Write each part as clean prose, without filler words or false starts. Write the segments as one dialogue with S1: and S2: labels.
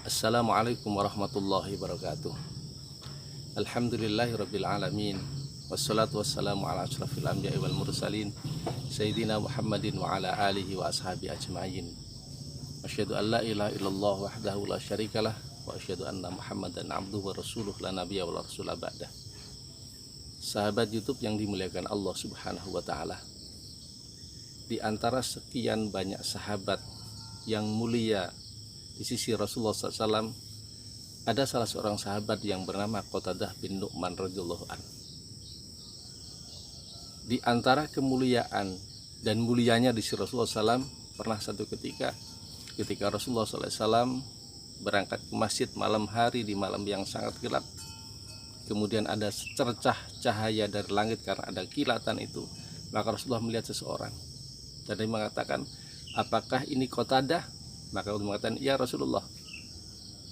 S1: Assalamualaikum warahmatullahi wabarakatuh. Alhamdulillahirabbil alamin. Wassalatu wassalamu ala asyrafil anbiya'i wal mursalin Sayyidina Muhammadin wa ala alihi wa ashabi ajma'in. Asyhadu an la ilaha illallah wahdahu la syarikalah wa asyhadu anna Muhammadan abduhu wa rasuluh la nabiyya wa la rasula ba'dah. Sahabat YouTube yang dimuliakan Allah Subhanahu wa taala. Di antara sekian banyak sahabat yang mulia di sisi Rasulullah SAW, ada salah seorang sahabat yang bernama Qatadah bin Nu'man radhiyallahu an. Di antara kemuliaan dan mulianya di sisi Rasulullah SAW, pernah satu ketika Rasulullah SAW berangkat ke masjid malam hari di malam yang sangat gelap, kemudian ada secercah cahaya dari langit karena ada kilatan itu, maka Rasulullah melihat seseorang dan dia mengatakan, apakah ini Qatadah? Maka Allah mengatakan, ya Rasulullah.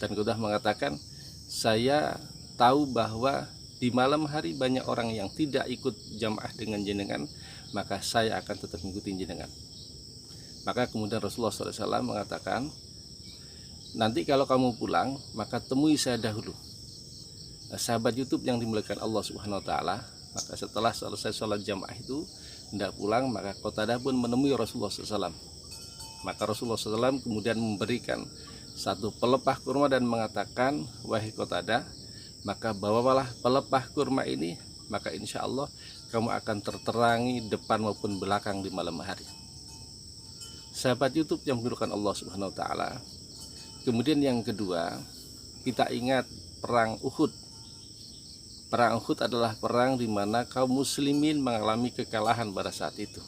S1: Dan Qatadah mengatakan, saya tahu bahwa di malam hari banyak orang yang tidak ikut jamaah dengan jenengan, maka saya akan tetap mengikuti jenengan. Maka kemudian Rasulullah SAW mengatakan, nanti kalau kamu pulang, maka temui saya dahulu. Sahabat YouTube yang dimuliakan Allah Subhanahu wa taala, maka setelah selesai sholat jamaah itu hendak pulang, maka Qatadah pun menemui Rasulullah SAW. Maka Rasulullah SAW kemudian memberikan satu pelepah kurma dan mengatakan, wahai Qatadah, maka bawalah pelepah kurma ini, maka insya Allah kamu akan terterangi depan maupun belakang di malam hari. Sahabat YouTube yang dimuliakan Allah Subhanahu wa taala. Kemudian yang kedua, kita ingat perang Uhud. Perang Uhud adalah perang di mana kaum muslimin mengalami kekalahan pada saat itu.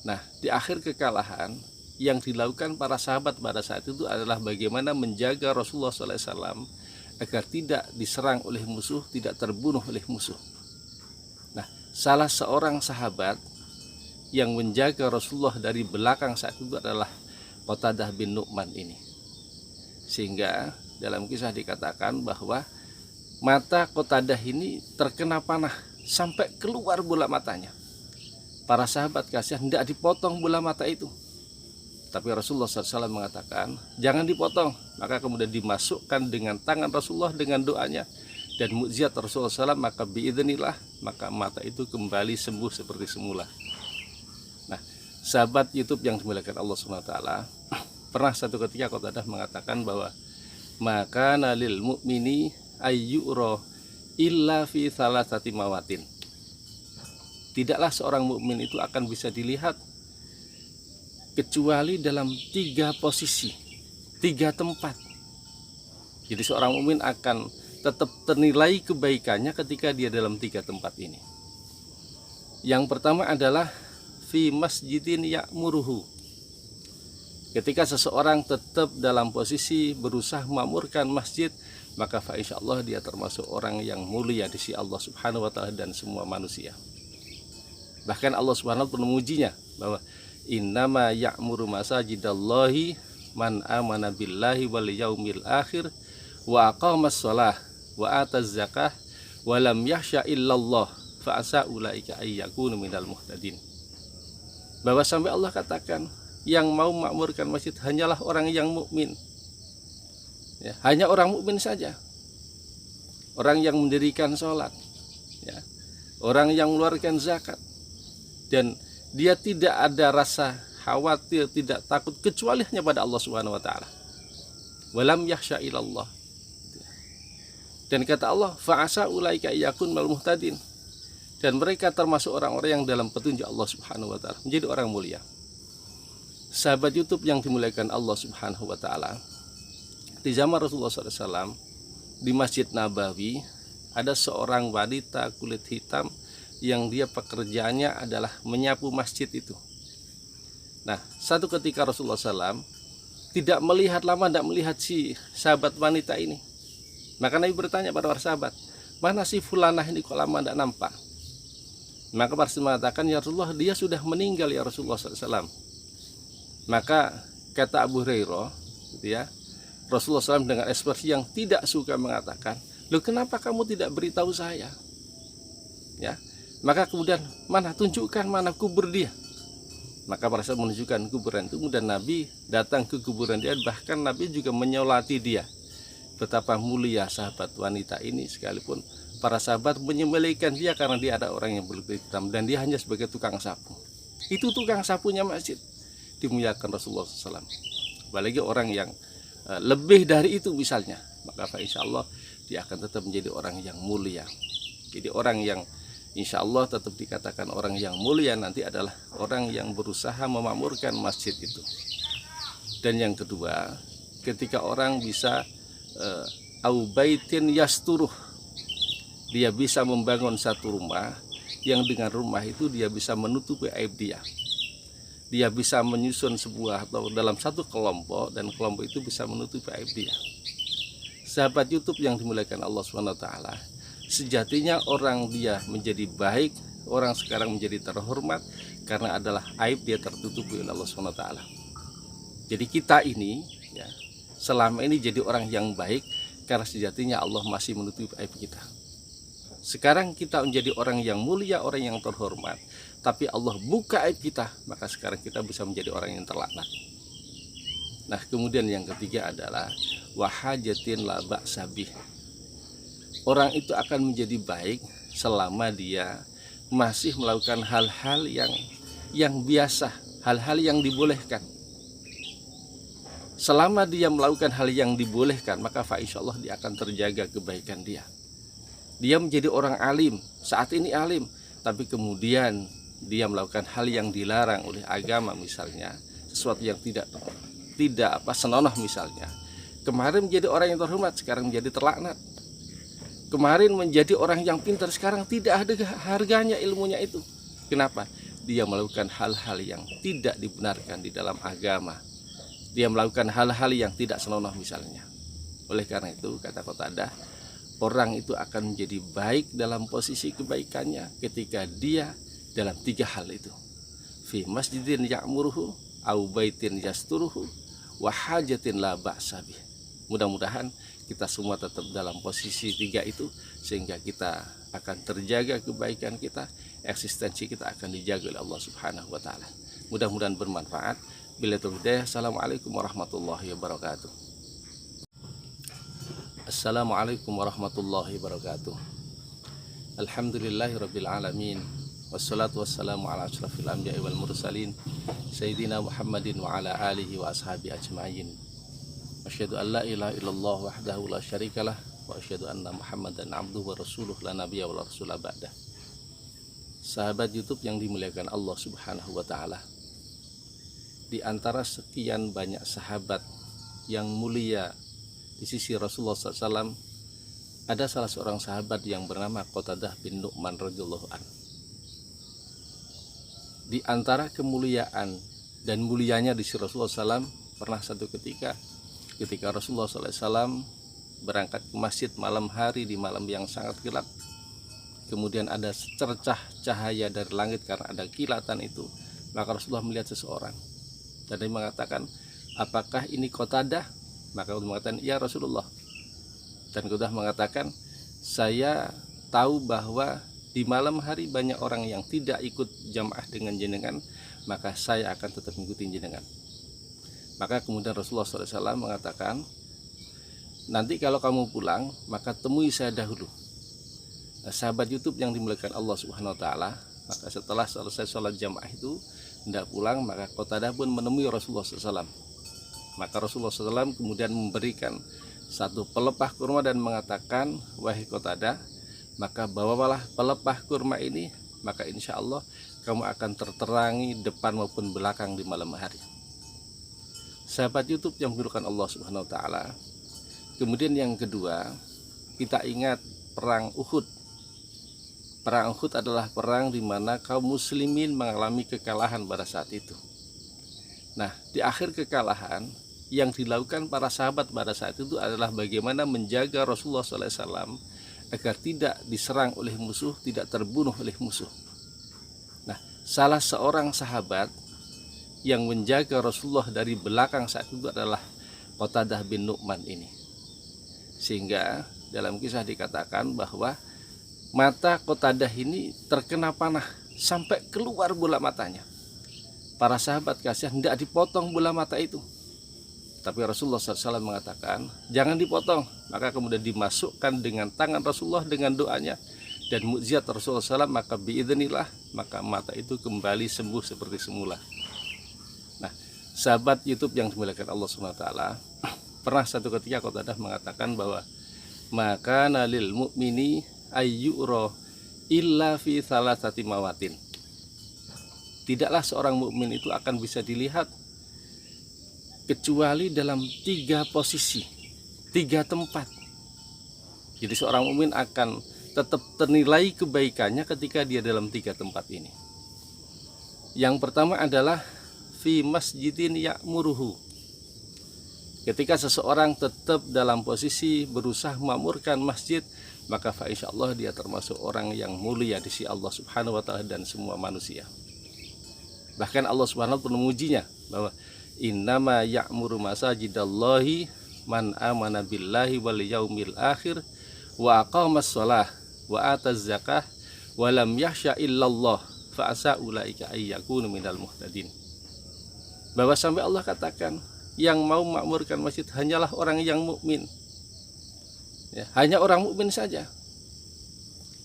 S1: Nah, di akhir kekalahan yang dilakukan para sahabat pada saat itu adalah bagaimana menjaga Rasulullah SAW agar tidak diserang oleh musuh, tidak terbunuh oleh musuh. Nah, salah seorang sahabat yang menjaga Rasulullah dari belakang saat itu adalah Qatadah bin Nu'man ini. Sehingga dalam kisah dikatakan bahwa mata Qatadah ini terkena panah sampai keluar bola matanya. Para sahabat kasihan, tidak dipotong bola mata itu. Tapi Rasulullah SAW mengatakan, jangan dipotong. Maka kemudian dimasukkan dengan tangan Rasulullah dengan doanya dan mukjizat Rasulullah SAW, maka biidznillah, maka mata itu kembali sembuh seperti semula. Nah, sahabat YouTube yang dimuliakan Allah SWT, pernah satu ketika Qatadah mengatakan bahwa maka nalil mu'mini ayyura illa fi thalathati mawatin. Tidaklah seorang mukmin itu akan bisa dilihat kecuali dalam 3 posisi, 3 tempat. Jadi seorang mukmin akan tetap ternilai kebaikannya ketika dia dalam 3 tempat ini. Yang pertama adalah fi masjidin ya'muruhu. Ketika seseorang tetap dalam posisi berusaha memakmurkan masjid, maka fa insyaallah dia termasuk orang yang mulia di sisi Allah Subhanahu wa taala dan semua manusia. Bahkan Allah Subhanahu wa taala memujinya bahwa innama ya'muru masajidallahi man amana billahi wal yaumil akhir wa aqamas shalah wa ataz zakah wa lam yakhsha illallah fa asa ulaika ayyakunu minal muhtadin. Bahwa sampai Allah katakan yang mau memakmurkan masjid hanyalah orang yang mukmin. Ya, hanya orang mukmin saja. Orang yang mendirikan sholat, ya, orang yang mengeluarkan zakat, dan dia tidak ada rasa khawatir, tidak takut kecuali hanya pada Allah Subhanahu wa taala. Walam yakhsha illallah. Dan kata Allah, fa'asa ulaika yakun mal muhtadin. Dan mereka termasuk orang-orang yang dalam petunjuk Allah Subhanahu wa taala, menjadi orang mulia. Sahabat YouTube yang dimuliakan Allah Subhanahu wa taala, di zaman Rasulullah SAW di Masjid Nabawi ada seorang wanita kulit hitam yang dia pekerjaannya adalah menyapu masjid itu. Nah, satu ketika Rasulullah SAW tidak melihat lama, tidak melihat si sahabat wanita ini. Maka Nabi bertanya pada para sahabat, mana si fulanah ini kok lama tidak nampak? Maka para sahabat mengatakan, ya Rasulullah, dia sudah meninggal ya Rasulullah SAW. Maka kata Abu Hurairah, gitu ya, Rasulullah SAW dengan ekspresi yang tidak suka mengatakan, loh kenapa kamu tidak beritahu saya? Ya, maka kemudian mana tunjukkan mana kubur dia. Maka para sahabat menunjukkan kuburan itu, dan Nabi datang ke kuburan dia, bahkan Nabi juga menyolati dia. Betapa mulia sahabat wanita ini, sekalipun para sahabat menyembelihkan dia karena dia ada orang yang berkulit hitam dan dia hanya sebagai tukang sapu. Itu tukang sapunya masjid, dimuliakan Rasulullah SAW. Apalagi orang yang lebih dari itu misalnya, maka insya Allah dia akan tetap menjadi orang yang mulia. Jadi orang yang insya Allah tetap dikatakan orang yang mulia nanti adalah orang yang berusaha memakmurkan masjid itu. Dan yang kedua, ketika orang bisa au baitin yasturuh, dia bisa membangun satu rumah yang dengan rumah itu dia bisa menutupi aib dia. Dia bisa menyusun sebuah atau dalam satu kelompok, dan kelompok itu bisa menutupi aib dia. Sahabat YouTube yang dimuliakan Allah SWT, sejatinya orang dia menjadi baik, orang sekarang menjadi terhormat karena adalah aib dia tertutupi oleh Allah SWT. Jadi kita ini ya, selama ini jadi orang yang baik karena sejatinya Allah masih menutupi aib kita. Sekarang kita menjadi orang yang mulia, orang yang terhormat, tapi Allah buka aib kita, maka sekarang kita bisa menjadi orang yang terlaknat. Nah, kemudian yang ketiga adalah wahajatin la ba'sabih. Orang itu akan menjadi baik selama dia masih melakukan hal-hal yang biasa, hal-hal yang dibolehkan. Selama dia melakukan hal yang dibolehkan, maka insyaallah dia akan terjaga kebaikan dia. Dia menjadi orang alim, saat ini alim, tapi kemudian dia melakukan hal yang dilarang oleh agama, misalnya sesuatu yang tidak senonoh misalnya. Kemarin menjadi orang yang terhormat, sekarang menjadi terlaknat. Kemarin menjadi orang yang pintar, sekarang tidak ada harganya ilmunya itu. Kenapa? Dia melakukan hal-hal yang tidak dibenarkan di dalam agama. Dia melakukan hal-hal yang tidak senonoh misalnya. Oleh karena itu, kata Qatadah, orang itu akan menjadi baik dalam posisi kebaikannya ketika dia dalam tiga hal itu. Fi masjidin ya'muruhu, au baitin yasturuhu, wa hajatin la ba'sabih. Mudah-mudahan kita semua tetap dalam posisi tiga itu, sehingga kita akan terjaga kebaikan kita, eksistensi kita akan dijaga oleh Allah Subhanahu wa taala. Mudah-mudahan bermanfaat. Bila hidayah. Assalamualaikum warahmatullahi wabarakatuh. Assalamualaikum warahmatullahi wabarakatuh. Alhamdulillahirabbil alamin. Wassalatu wassalamu ala asyrafil anbiya'i wal mursalin sayyidina Muhammadin wa ala alihi wa ashabi ajma'in. Asyhadu an la ilaha illallah wahdahu la syarikalah wa asyhadu anna Muhammadan abduhu wa rasuluh la nabiyya wa la rasula ba'dah. Sahabat YouTube yang dimuliakan Allah Subhanahu wa taala, di antara sekian banyak sahabat yang mulia di sisi Rasulullah SAW, ada salah seorang sahabat yang bernama Qatadah bin Nu'man radhiyallahu anhu. Di antara kemuliaan dan mulianya di sisi Rasulullah SAW, pernah satu ketika Rasulullah SAW berangkat ke masjid malam hari di malam yang sangat gelap, kemudian ada secercah cahaya dari langit karena ada kilatan itu, maka Rasulullah melihat seseorang dan dia mengatakan, apakah ini Qatadah? Maka dia mengatakan, ya Rasulullah. Dan Qatadah mengatakan, saya tahu bahwa di malam hari banyak orang yang tidak ikut jamaah dengan jenengan, maka saya akan tetap mengikuti jenengan. Maka kemudian Rasulullah SAW mengatakan, nanti kalau kamu pulang, maka temui saya dahulu. Nah, sahabat YouTube yang dimuliakan Allah Subhanahu wa taala, maka setelah selesai sholat jamaah itu hendak pulang, maka Qatadah pun menemui Rasulullah SAW. Maka Rasulullah SAW kemudian memberikan satu pelepah kurma dan mengatakan, wahai Qatadah, maka bawalah pelepah kurma ini, maka insya Allah kamu akan terterangi depan maupun belakang di malam hari. Sahabat YouTube yang dimuliakan Allah Subhanahu wa taala, kemudian yang kedua, kita ingat perang Uhud. Perang Uhud adalah perang di mana kaum muslimin mengalami kekalahan pada saat itu. Nah, di akhir kekalahan yang dilakukan para sahabat pada saat itu adalah bagaimana menjaga Rasulullah SAW agar tidak diserang oleh musuh, tidak terbunuh oleh musuh. Nah, salah seorang sahabat yang menjaga Rasulullah dari belakang saat itu adalah Qatadah bin Nu'man ini. Sehingga dalam kisah dikatakan bahwa mata Qatadah ini terkena panah sampai keluar bola matanya. Para sahabat kasihan, tidak dipotong bola mata itu. Tapi Rasulullah SAW mengatakan, jangan dipotong. Maka kemudian dimasukkan dengan tangan Rasulullah dengan doanya dan mukjizat Rasulullah SAW, maka biidznillah, maka mata itu kembali sembuh seperti semula. Nah, sahabat YouTube yang dimuliakan Allah SWT, pernah satu ketika Qatadah mengatakan bahwa maka nalil mu'mini ayyura illa fi thalathati mawatin. Tidaklah seorang mukmin itu akan bisa dilihat kecuali dalam 3 posisi, 3 tempat. Jadi seorang mukmin akan tetap ternilai kebaikannya ketika dia dalam 3 tempat ini. Yang pertama adalah fi masjidin ya'muruhu. Ketika seseorang tetap dalam posisi berusaha memakmurkan masjid, maka fa insyaallah dia termasuk orang yang mulia di sisi Allah Subhanahu wa taala dan semua manusia. Bahkan Allah Subhanahu wa taala memujinya bahwa innama ya'muru masajidallahi man amana billahi wal yaumil akhir wa aqamas shalah wa ataz zakah wa lam yakhsha illallah fa asa ulaika ayyakunu minal muhtadin. Bahwa sampai Allah katakan yang mau memakmurkan masjid hanyalah orang yang mukmin. Ya, hanya orang mukmin saja.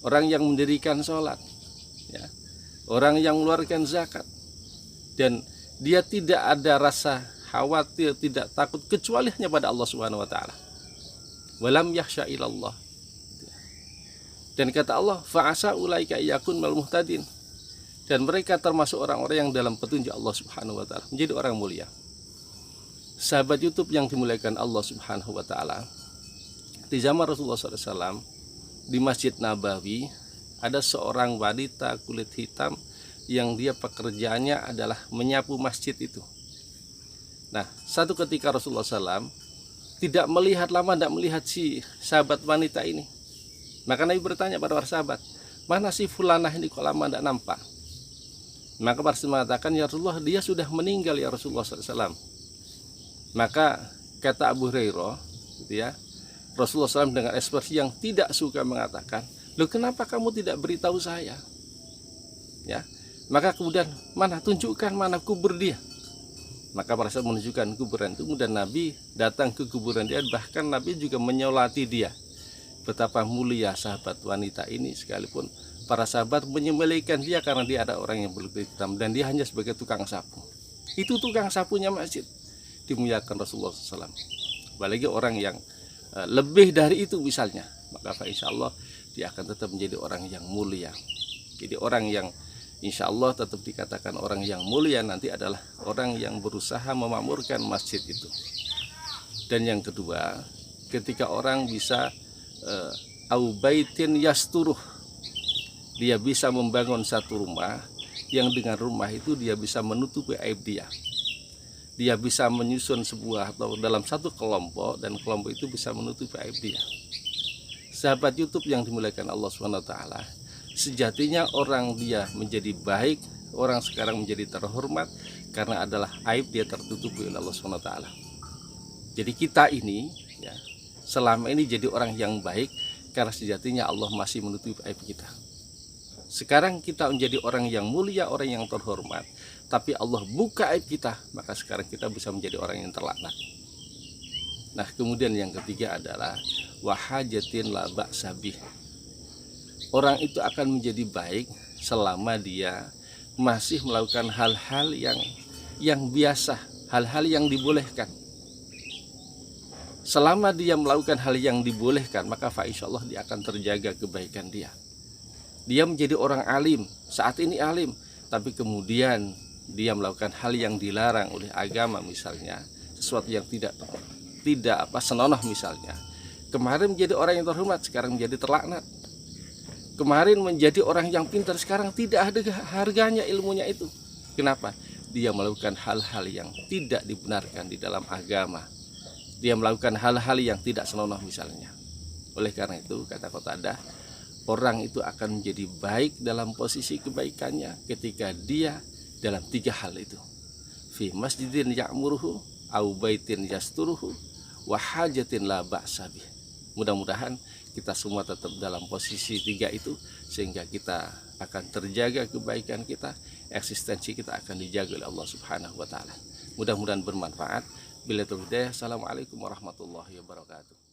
S1: Orang yang mendirikan sholat, ya, orang yang mengeluarkan zakat, dan dia tidak ada rasa khawatir, tidak takut kecuali hanya pada Allah Subhanahu wa taala. Walam yakhsha ilallah. Dan kata Allah, fa'asa ulaika yakun mal muhtadin. Dan mereka termasuk orang-orang yang dalam petunjuk Allah Subhanahu wa taala, menjadi orang mulia. Sahabat YouTube yang dimuliakan Allah Subhanahu wa taala, di zaman Rasulullah SAW di Masjid Nabawi ada seorang wanita kulit hitam yang dia pekerjaannya adalah menyapu masjid itu. Nah, satu ketika Rasulullah SAW tidak melihat lama, tidak melihat si sahabat wanita ini. Maka Nabi bertanya pada para sahabat, mana si fulanah ini kok lama tidak nampak? Maka para sahabat mengatakan, ya Rasulullah, dia sudah meninggal ya Rasulullah SAW. Maka kata Abu Hurairah, gitu ya, Rasulullah SAW dengan ekspresi yang tidak suka mengatakan, loh kenapa kamu tidak beritahu saya? Ya, maka kemudian mana, tunjukkan mana kubur dia. Maka para sahabat menunjukkan kuburan itu. Kemudian Nabi datang ke kuburan dia, bahkan Nabi juga menyolati dia. Betapa mulia sahabat wanita ini, sekalipun para sahabat menyembelihkan dia karena dia ada orang yang berkulit hitam dan dia hanya sebagai tukang sapu. Itu tukang sapunya masjid, dimuliakan Rasulullah SAW. Apalagi orang yang lebih dari itu misalnya, maka insya Allah dia akan tetap menjadi orang yang mulia. Jadi orang yang insya Allah tetap dikatakan orang yang mulia nanti adalah orang yang berusaha memakmurkan masjid itu. Dan yang kedua, ketika orang bisa au baitin yasturuh, dia bisa membangun satu rumah yang dengan rumah itu dia bisa menutupi aib dia. Dia bisa menyusun sebuah atau dalam satu kelompok, dan kelompok itu bisa menutupi aib dia. Sahabat YouTube yang dimuliakan Allah SWT, sejatinya orang dia menjadi baik, orang sekarang menjadi terhormat karena adalah aib dia tertutupi oleh Allah SWT. Jadi kita ini ya, selama ini jadi orang yang baik karena sejatinya Allah masih menutupi aib kita. Sekarang kita menjadi orang yang mulia, orang yang terhormat, tapi Allah buka aib kita, maka sekarang kita bisa menjadi orang yang terlaknat. Nah, kemudian yang ketiga adalah wahajatin la ba'sabih. Orang itu akan menjadi baik selama dia masih melakukan hal-hal yang biasa, hal-hal yang dibolehkan. Selama dia melakukan hal yang dibolehkan, maka insyaallah dia akan terjaga kebaikan dia. Dia menjadi orang alim, saat ini alim, tapi kemudian dia melakukan hal yang dilarang oleh agama, misalnya sesuatu yang tidak senonoh misalnya. Kemarin menjadi orang yang terhormat, sekarang menjadi terlaknat. Kemarin menjadi orang yang pintar, sekarang tidak ada harganya ilmunya itu. Kenapa? Dia melakukan hal-hal yang tidak dibenarkan di dalam agama. Dia melakukan hal-hal yang tidak senonoh misalnya. Oleh karena itu, kata Qatadah, orang itu akan menjadi baik dalam posisi kebaikannya ketika dia dalam 3 hal itu. Fi masjidin ya'muruhu, au baitin yasturuhu, wa hajatin la ba'sabih. Mudah-mudahan kita semua tetap dalam posisi 3 itu, sehingga kita akan terjaga kebaikan kita eksistensi kita akan dijaga oleh Allah Subhanahu wa taala. Mudah-mudahan bermanfaat. Assalamualaikum warahmatullahi wabarakatuh.